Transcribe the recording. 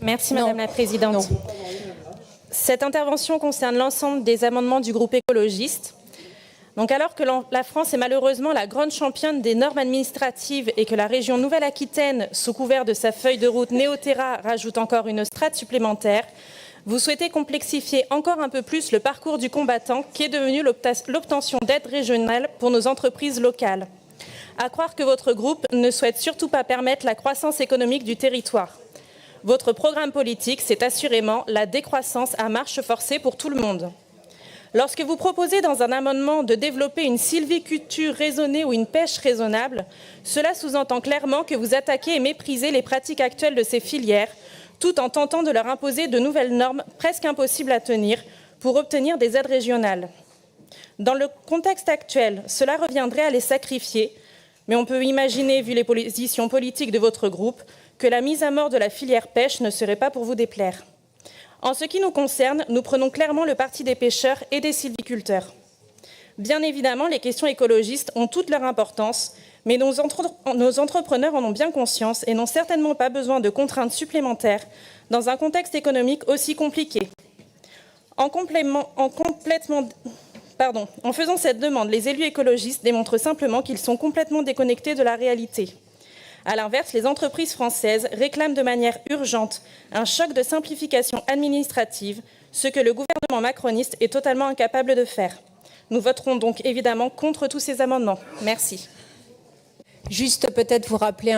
Merci Madame la Présidente. Cette intervention concerne l'ensemble des amendements du groupe écologiste. Donc alors que la France est malheureusement la grande championne des normes administratives et que la région Nouvelle-Aquitaine, sous couvert de sa feuille de route Néo-Terra, rajoute encore une strate supplémentaire, vous souhaitez complexifier encore un peu plus le parcours du combattant qui est devenu l'obtention d'aides régionales pour nos entreprises locales. À croire que votre groupe ne souhaite surtout pas permettre la croissance économique du territoire. Votre programme politique, c'est assurément la décroissance à marche forcée pour tout le monde. Lorsque vous proposez dans un amendement de développer une sylviculture raisonnée ou une pêche raisonnable, cela sous-entend clairement que vous attaquez et méprisez les pratiques actuelles de ces filières, tout en tentant de leur imposer de nouvelles normes presque impossibles à tenir pour obtenir des aides régionales. Dans le contexte actuel, cela reviendrait à les sacrifier, mais on peut imaginer, vu les positions politiques de votre groupe, que la mise à mort de la filière pêche ne serait pas pour vous déplaire. En ce qui nous concerne, nous prenons clairement le parti des pêcheurs et des sylviculteurs. Bien évidemment, les questions écologistes ont toute leur importance, mais nos entrepreneurs en ont bien conscience et n'ont certainement pas besoin de contraintes supplémentaires dans un contexte économique aussi compliqué. En faisant cette demande, les élus écologistes démontrent simplement qu'ils sont complètement déconnectés de la réalité. À l'inverse, les entreprises françaises réclament de manière urgente un choc de simplification administrative, ce que le gouvernement macroniste est totalement incapable de faire. Nous voterons donc évidemment contre tous ces amendements. Merci. Juste peut-être vous rappeler